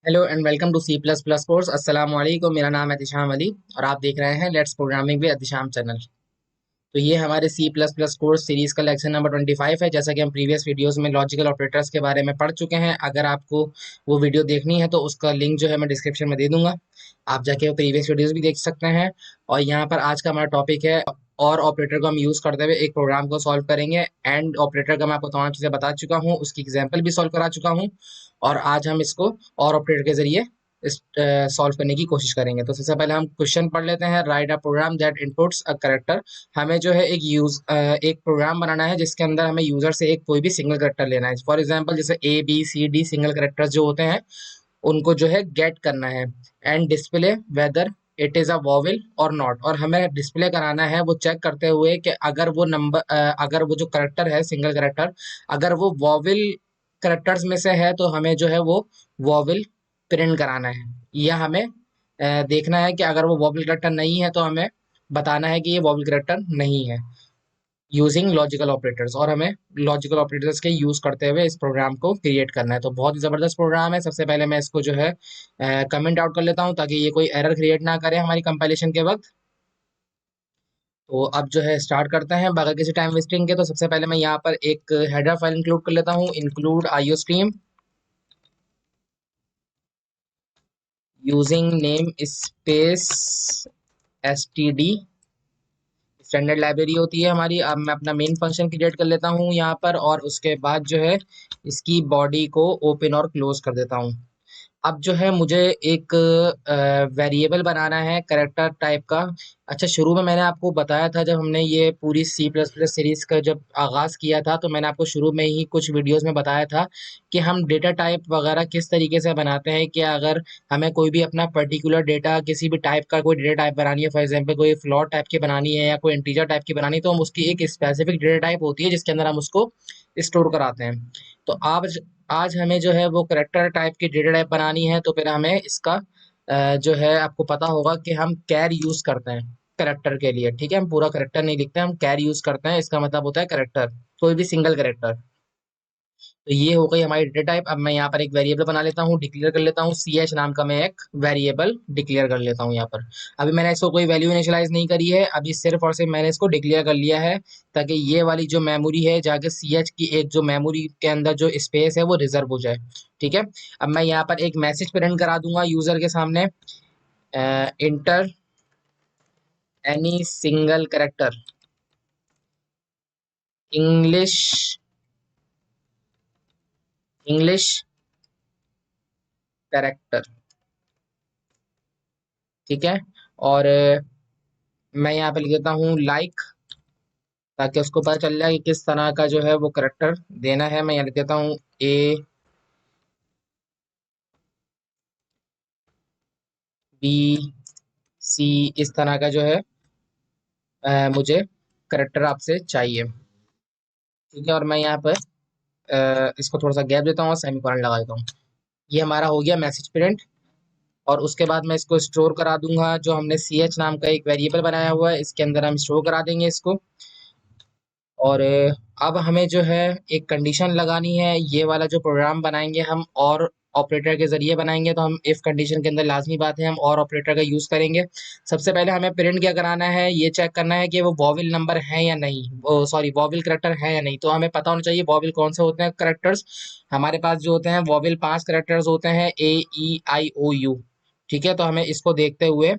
Hello and welcome to C plus plus course. अस्सलाम वालेकुम। मेरा नाम है अतिशाम अली और आप देख रहे हैं let's programming with Atisham channel. तो ये हमारे C plus plus course series का लेक्चर नंबर 25 है। जैसा कि हम प्रीवियस वीडियोस में लॉजिकल ऑपरेटर्स के बारे में पढ़ चुके हैं। अगर आपको वो वीडियो देखनी है तो उसका लिंक जो है मैं डिस्क्रिप्शन में दे दूंगा, आप जाके वो प्रीवियस वीडियोस भी देख सकते हैं। और यहाँ पर आज का हमारा टॉपिक है और ऑपरेटर को हम यूज करते हुए एक प्रोग्राम को सॉल्व करेंगे। एंड ऑपरेटर का मैं आपको तमाम चीजें बता चुका हूँ, उसकी एग्जाम्पल भी सॉल्व करा चुका हूँ। और आज हम इसको और ऑपरेटर के जरिए इस सॉल्व करने की कोशिश करेंगे। तो सबसे पहले हम क्वेश्चन पढ़ लेते हैं। Write a program that inputs a character. हमें जो है एक प्रोग्राम बनाना है जिसके अंदर हमें यूजर से एक कोई भी सिंगल करेक्टर लेना है। फॉर एग्जांपल जैसे A B C D single characters जो होते हैं उनको जो है गेट करना है and display whether it is a vowel और नॉट। और हमें डिस्प्ले कराना है वो चेक करते हुए कि अगर वो जो करेक्टर है सिंगल करेक्टर अगर वो वॉवेल करेक्टर्स में से है तो हमें जो है वो वॉवेल प्रिंट कराना है। या हमें देखना है कि अगर वो वॉवेल करेक्टर नहीं है तो हमें बताना है कि ये वॉवेल करेक्टर नहीं है यूजिंग लॉजिकल ऑपरेटर्स। और हमें लॉजिकल ऑपरेटर्स के यूज करते हुए इस प्रोग्राम को क्रिएट करना है। तो बहुत ही जबरदस्त प्रोग्राम है। सबसे पहले मैं इसको जो है कमेंट आउट कर लेता हूँ ताकि ये कोई एरर क्रिएट ना करे हमारी कंपाइलेशन के वक्त। तो अब जो है स्टार्ट करते हैं बगैर किसी टाइम वेस्टिंग के। तो सबसे पहले मैं यहाँ पर एक हेडर फाइल इंक्लूड कर लेता हूँ, include IO stream using name space STD. Standard library होती है हमारी। अब मैं अपना मेन फंक्शन क्रिएट कर लेता हूँ यहाँ पर और उसके बाद जो है इसकी बॉडी को ओपन और क्लोज कर देता हूँ। अब जो है मुझे एक वेरिएबल बनाना है करेक्टर टाइप का। अच्छा, शुरू में मैंने आपको बताया था जब हमने ये पूरी सी प्लस प्लस सीरीज का जब आगाज किया था तो मैंने आपको शुरू में ही कुछ वीडियोस में बताया था कि हम डेटा टाइप वगैरह किस तरीके से बनाते हैं। कि अगर हमें कोई भी अपना पर्टिकुलर डेटा किसी भी टाइप का कोई डेटा टाइप बनानी है, फॉर एग्जांपल कोई फ्लोट टाइप की बनानी है या कोई इंटीजर टाइप की बनानी है, तो हम उसकी एक स्पेसिफिक डेटा टाइप होती है जिसके अंदर हम उसको स्टोर कराते हैं। तो आज आज हमें जो है वो करेक्टर टाइप की डेटा टाइप बनानी है। तो फिर हमें इसका जो है आपको पता होगा कि हम कैर यूज करते हैं करेक्टर के लिए। ठीक है, हम पूरा करेक्टर नहीं लिखते, हम कैर यूज करते हैं। इसका मतलब होता है करेक्टर, कोई भी सिंगल करेक्टर। तो ये हो गई हमारी डेटा टाइप। अब मैं यहाँ पर एक वेरिएबल बना लेता हूँ, डिक्लेयर कर लेता हूँ। सी एच नाम का मैं एक वेरिएबल डिक्लेयर कर लेता हूँ यहाँ पर। अभी मैंने इसको कोई वैल्यू इनिशियलाइज नहीं करी है, अभी सिर्फ और सिर्फ मैंने इसको डिक्लेयर कर लिया है ताकि ये वाली जो मेमोरी है जाके सी एच की एक जो मेमोरी के अंदर जो स्पेस है वो रिजर्व हो जाए। ठीक है। अब मैं यहाँ पर एक मैसेज प्रिंट करा दूंगा यूजर के सामने, inter any single character English English character. ठीक है। और मैं यहाँ पे लिख देता हूँ लाइक, ताकि उसको पता चल जाए कि किस तरह का जो है वो करेक्टर देना है। मैं यहाँ लिख देता हूँ ए बी सी, इस तरह का जो है मुझे करेक्टर आपसे चाहिए। ठीक है। और मैं यहाँ पर इसको थोड़ा सा गैप देता हूँ और सेमीकोलन लगा देता हूँ। ये हमारा हो गया मैसेज प्रिंट। और उसके बाद मैं इसको स्टोर करा दूंगा, जो हमने सी एच नाम का एक वेरिएबल बनाया हुआ है इसके अंदर हम स्टोर करा देंगे इसको। और अब हमें जो है एक कंडीशन लगानी है। ये वाला जो प्रोग्राम बनाएंगे हम और ऑपरेटर के जरिए बनाएंगे, तो हम इफ कंडीशन के अंदर लाजमी बात है हम और ऑपरेटर का यूज करेंगे। सबसे पहले हमें प्रिंट क्या कराना है, ये चेक करना है कि वो वॉविल नंबर है या नहीं, वो सॉरी वॉविल करेक्टर है या नहीं। तो हमें पता होना चाहिए वॉविल कौन से होते हैं करेक्टर्स। हमारे पास जो होते हैं वॉविल 5 करेक्टर्स होते हैं, ए ई आई ओ यू। ठीक है। तो हमें इसको देखते हुए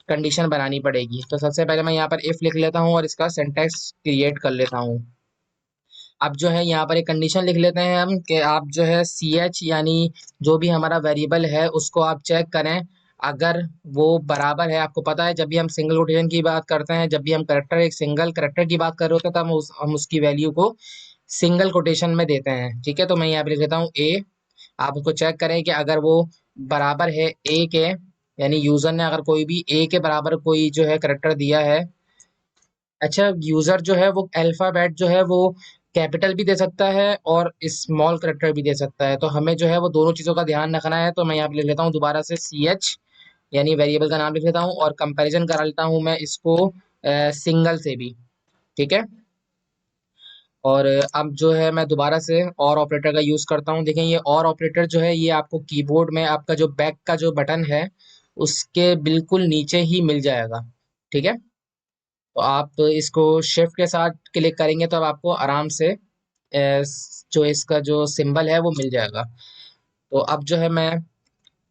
कंडीशन बनानी पड़ेगी। तो सबसे पहले मैं यहाँ पर इफ लिख लेता हूँ और इसका सिंटैक्स क्रिएट कर लेता हूँ। अब जो है यहाँ पर एक कंडीशन लिख लेते हैं हम कि आप जो है सी एच यानी जो भी हमारा वेरिएबल है उसको आप चेक करें अगर वो बराबर है। आपको पता है जब भी हम सिंगल कोटेशन की बात करते हैं, जब भी हम करेक्टर एक सिंगल करेक्टर की बात कर रहे होते हैं तो हम उसकी वैल्यू को सिंगल कोटेशन में देते हैं। ठीक है। तो मैं यहाँ पे लिख देता हूँ ए। आप उसको चेक करें कि अगर वो बराबर है ए के, यानी यूजर ने अगर कोई भी ए के बराबर कोई जो है करेक्टर दिया है। अच्छा, यूजर जो है वो अल्फाबेट जो है वो कैपिटल भी दे सकता है और स्मॉल करेक्टर भी दे सकता है। तो हमें जो है वो दोनों चीजों का ध्यान रखना है। तो मैं यहाँ पे लिख लेता हूँ दोबारा से सी एच, यानी वेरिएबल का नाम लिख लेता हूँ और कंपैरिजन करा लेता हूँ मैं इसको सिंगल से भी। ठीक है। और अब जो है मैं दोबारा से और ऑपरेटर का यूज करता हूँ। देखें, ये और ऑपरेटर जो है ये आपको कीबोर्ड में आपका जो बैक का जो बटन है उसके बिल्कुल नीचे ही मिल जाएगा। ठीक है, तो आप इसको शिफ्ट के साथ क्लिक करेंगे तो अब आपको आराम से जो इसका जो सिंबल है वो मिल जाएगा। तो अब जो है मैं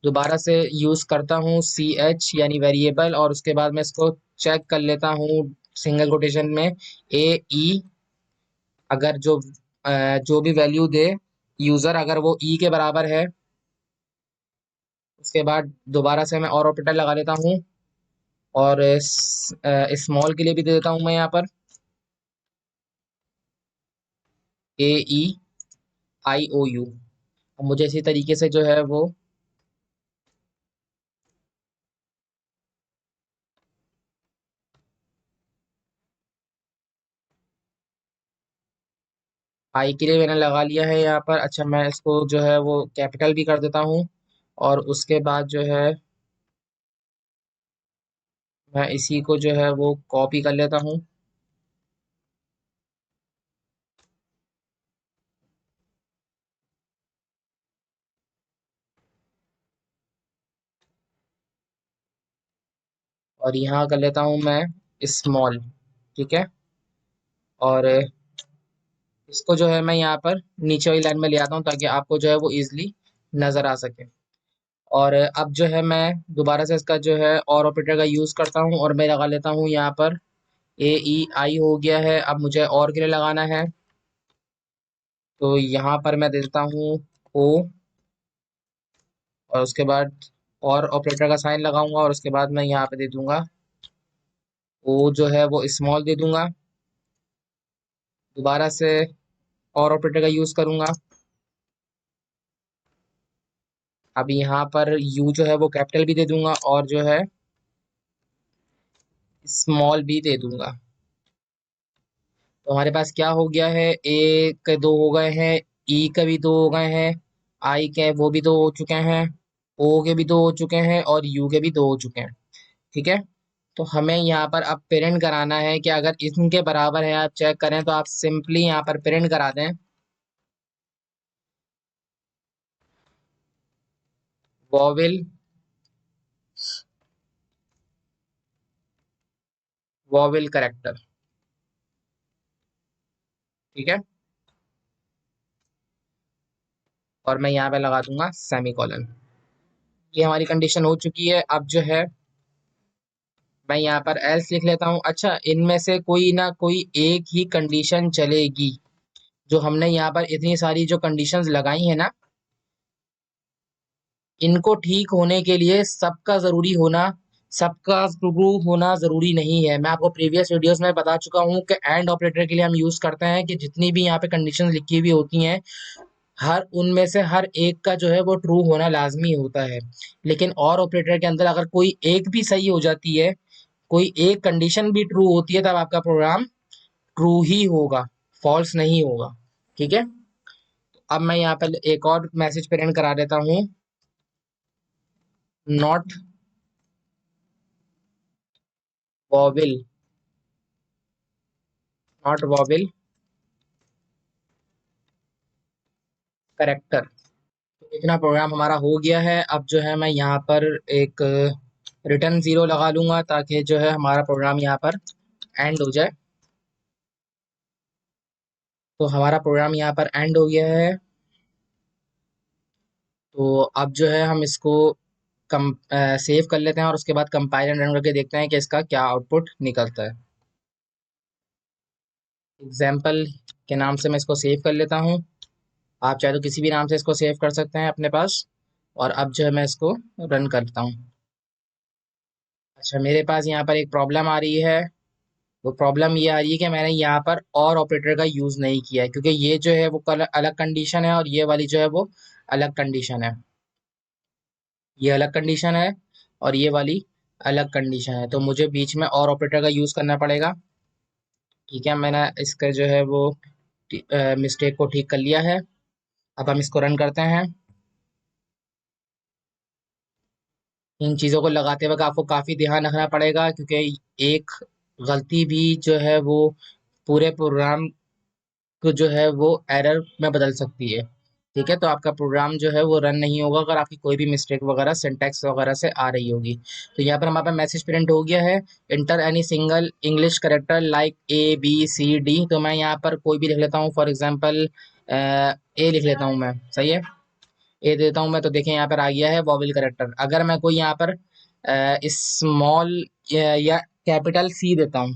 दोबारा से यूज करता हूँ सी एच यानी वेरिएबल, और उसके बाद मैं इसको चेक कर लेता हूँ सिंगल कोटेशन में ए ई। अगर जो भी वैल्यू दे यूजर, अगर वो ई के बराबर है, उसके बाद दोबारा से मैं और ऑपरेटर लगा लेता हूँ, और स्मॉल के लिए भी दे देता हूँ मैं यहाँ पर ए ई आई ओ यू। मुझे इसी तरीके से जो है वो आई के लिए मैंने लगा लिया है यहाँ पर। अच्छा, मैं इसको जो है वो कैपिटल भी कर देता हूँ, और उसके बाद जो है मैं इसी को जो है वो कॉपी कर लेता हूँ। और यहाँ कर लेता हूँ मैं स्मॉल। ठीक है, और इसको जो है मैं यहाँ पर नीचे वाली लाइन में ले आता हूँ ताकि आपको जो है वो इजिली नजर आ सके। और अब जो है मैं दोबारा से इसका जो है और ऑपरेटर का यूज करता हूँ, और मैं लगा लेता हूँ यहाँ पर ए ई आई हो गया है। अब मुझे और के लिए लगाना है, तो यहाँ पर मैं देता हूँ ओ, और उसके बाद और ऑपरेटर का साइन लगाऊंगा, और उसके बाद मैं यहाँ पे दे दूंगा ओ जो है वो स्मॉल दे दूंगा। दोबारा से और ऑपरेटर का यूज करूंगा। अब यहाँ पर यू जो है वो कैपिटल भी दे दूंगा, और जो है स्मॉल भी दे दूंगा। तो हमारे पास क्या हो गया है, ए के दो हो गए हैं, ई के भी दो हो गए हैं, आई के वो भी दो हो चुके हैं, ओ के भी दो हो चुके हैं, और यू के भी दो हो चुके हैं। ठीक है, तो हमें यहाँ पर अब प्रिंट कराना है कि अगर इनके बराबर है, आप चेक करें तो आप सिंपली यहाँ पर प्रिंट करा दें वॉवेल वॉवेल करेक्टर। ठीक है, और मैं यहाँ पे लगा दूंगा सेमीकोलन। ये हमारी कंडीशन हो चुकी है। अब जो है मैं यहाँ पर एल्स लिख लेता हूँ। अच्छा, इनमें से कोई ना कोई एक ही कंडीशन चलेगी। जो हमने यहाँ पर इतनी सारी जो कंडीशंस लगाई है ना, इनको ठीक होने के लिए सबका ट्रू होना जरूरी नहीं है। मैं आपको प्रीवियस वीडियोस में बता चुका हूँ कि एंड ऑपरेटर के लिए हम यूज करते हैं कि जितनी भी यहाँ पे कंडीशंस लिखी हुई होती हैं, हर उनमें से हर एक का जो है वो ट्रू होना लाजमी होता है। लेकिन और ऑपरेटर के अंदर अगर कोई एक भी सही हो जाती है, कोई एक कंडीशन भी ट्रू होती है, तब आपका प्रोग्राम ट्रू ही होगा, फॉल्स नहीं होगा। ठीक है, अब मैं यहाँ पर एक और मैसेज प्रिंट करा देता हूँ, नॉट वॉविल नॉट वॉविल करेक्टर। तो इतना प्रोग्राम हमारा हो गया है। अब जो है मैं यहाँ पर एक रिटर्न जीरो लगा लूंगा ताकि जो है हमारा प्रोग्राम यहाँ पर एंड हो जाए। तो हमारा प्रोग्राम यहाँ पर एंड हो गया है। तो अब जो है हम इसको कम सेव कर लेते हैं, और उसके बाद कंपाइल एंड रन करके देखते हैं कि इसका क्या आउटपुट निकलता है। एग्जाम्पल के नाम से मैं इसको सेव कर लेता हूँ। आप चाहे तो किसी भी नाम से इसको सेव कर सकते हैं अपने पास। और अब जो है मैं इसको रन करता हूँ। अच्छा, मेरे पास यहाँ पर एक प्रॉब्लम आ रही है। वो प्रॉब्लम ये आ रही है कि मैंने यहाँ पर और ऑपरेटर का यूज नहीं किया है, क्योंकि ये जो है वो अलग कंडीशन है, और ये वाली जो है वो अलग कंडीशन है। ये अलग कंडीशन है, और ये वाली अलग कंडीशन है, तो मुझे बीच में और ऑपरेटर का यूज करना पड़ेगा। ठीक है, मैंने इसका जो है वो मिस्टेक को ठीक कर लिया है। अब हम इसको रन करते हैं। इन चीज़ों को लगाते वक्त आपको काफ़ी ध्यान रखना पड़ेगा, क्योंकि एक गलती भी जो है वो पूरे प्रोग्राम को जो है वो एरर में बदल सकती है। ठीक है, तो आपका प्रोग्राम जो है वो रन नहीं होगा अगर आपकी कोई भी मिस्टेक वगैरह सिंटैक्स वगैरह से आ रही होगी। तो यहाँ पर हमारे पास मैसेज प्रिंट हो गया है, enter any single English character like A B C D. तो मैं यहाँ पर कोई भी लिख लेता हूँ, फॉर एग्जाम्पल ए लिख लेता हूँ मैं, सही है, ए देता हूँ मैं। तो देखें यहाँ पर आ गया है वॉवेल करेक्टर। अगर मैं कोई यहाँ पर स्मॉल या कैपिटल सी देता हूँ,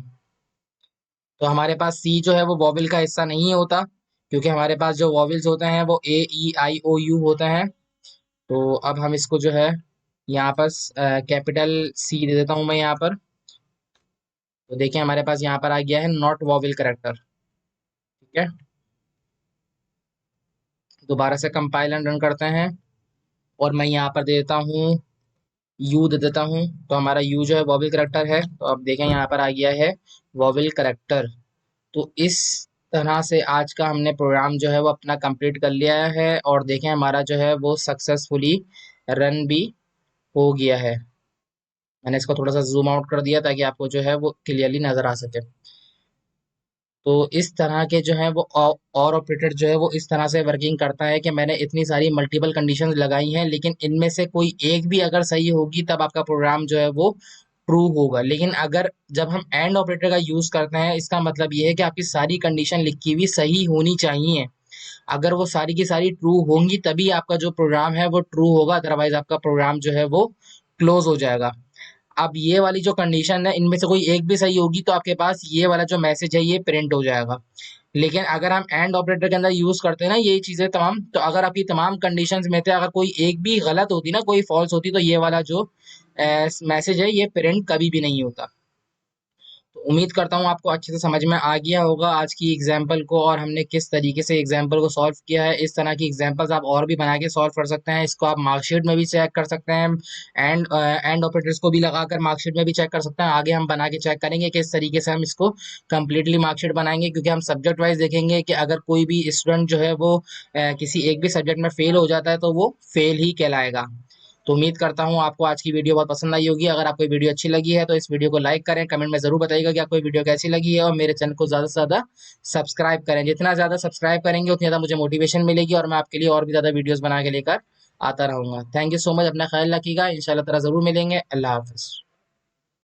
तो हमारे पास सी जो है वो वॉवेल का हिस्सा नहीं होता, क्योंकि हमारे पास जो वॉवेल्स होते हैं वो ए ई आई ओ यू होते हैं। तो अब हम इसको जो है यहाँ पर कैपिटल सी दे देता हूँ मैं यहाँ पर। तो देखिए हमारे पास यहाँ पर आ गया है नॉट वॉवेल करेक्टर। ठीक है, दोबारा से कंपाइल एंड रन करते हैं, और मैं यहाँ पर दे देता हूँ यू दे देता हूँ। तो हमारा यू जो है वॉवेल करेक्टर है, तो अब देखें यहाँ पर आ गया है वॉवेल करेक्टर। तो इस तरह से आज का हमने प्रोग्राम जो है वो अपना कंप्लीट कर लिया है, और देखें हमारा जो है वो सक्सेसफुली रन भी हो गया है। मैंने इसको थोड़ा सा जूम आउट कर दिया ताकि आपको जो है वो क्लियरली नजर आ सके। तो इस तरह के जो है वो और ऑपरेटर जो है वो इस तरह से वर्किंग करता है कि मैंने इतनी सारी मल्टीपल कंडीशंस लगाई हैं, लेकिन इनमें से कोई एक भी अगर सही होगी तब आपका प्रोग्राम जो है वो ट्रू होगा। लेकिन अगर जब हम एंड ऑपरेटर का यूज करते हैं, इसका मतलब ये है कि आपकी सारी कंडीशन लिखी हुई सही होनी चाहिए। अगर वो सारी की सारी ट्रू होंगी तभी आपका जो प्रोग्राम है वो ट्रू होगा, अदरवाइज आपका प्रोग्राम जो है वो क्लोज हो जाएगा। अब ये वाली जो कंडीशन है, इनमें से कोई एक भी सही होगी तो आपके पास ये वाला जो मैसेज है ये प्रिंट हो जाएगा। लेकिन अगर हम एंड ऑपरेटर के अंदर यूज करते हैं ना यही चीजें तमाम, तो अगर आपकी तमाम कंडीशंस में से अगर कोई एक भी गलत होती ना, कोई फॉल्स होती, तो ये वाला जो मैसेज है ये प्रिंट कभी भी नहीं होता। तो उम्मीद करता हूँ आपको अच्छे से समझ में आ गया होगा आज की एग्जाम्पल को, और हमने किस तरीके से एग्जाम्पल को सॉल्व किया है। इस तरह की एग्जाम्पल्स आप और भी बना के सॉल्व कर सकते हैं। इसको आप मार्कशीट में भी चेक कर सकते हैं, एंड ऑपरेटर्स को भी लगाकर मार्कशीट में भी चेक कर सकते हैं। आगे हम बना के चेक करेंगे किस तरीके से हम इसको कंप्लीटली मार्कशीट बनाएंगे, क्योंकि हम सब्जेक्ट वाइज देखेंगे कि अगर कोई भी स्टूडेंट जो है वो किसी एक भी सब्जेक्ट में फेल हो जाता है तो वो फेल ही कहलाएगा। तो उम्मीद करता हूँ आपको आज की वीडियो बहुत पसंद आई होगी। अगर आपको ये वीडियो अच्छी लगी है तो इस वीडियो को लाइक करें, कमेंट में जरूर बताइएगा कि आपको ये वीडियो कैसी लगी है, और मेरे चैनल को ज़्यादा से ज़्यादा सब्सक्राइब करें। जितना ज़्यादा सब्सक्राइब करेंगे उतनी ज़्यादा मुझे मोटिवेशन मिलेगी, और मैं आपके लिए और भी ज़्यादा वीडियोज़ बना के लेकर आता रहूँगा। थैंक यू सो मच, अपना ख्याल रखिएगा, इंशाल्लाह ताला ज़रूर मिलेंगे। अल्लाह हाफिज़।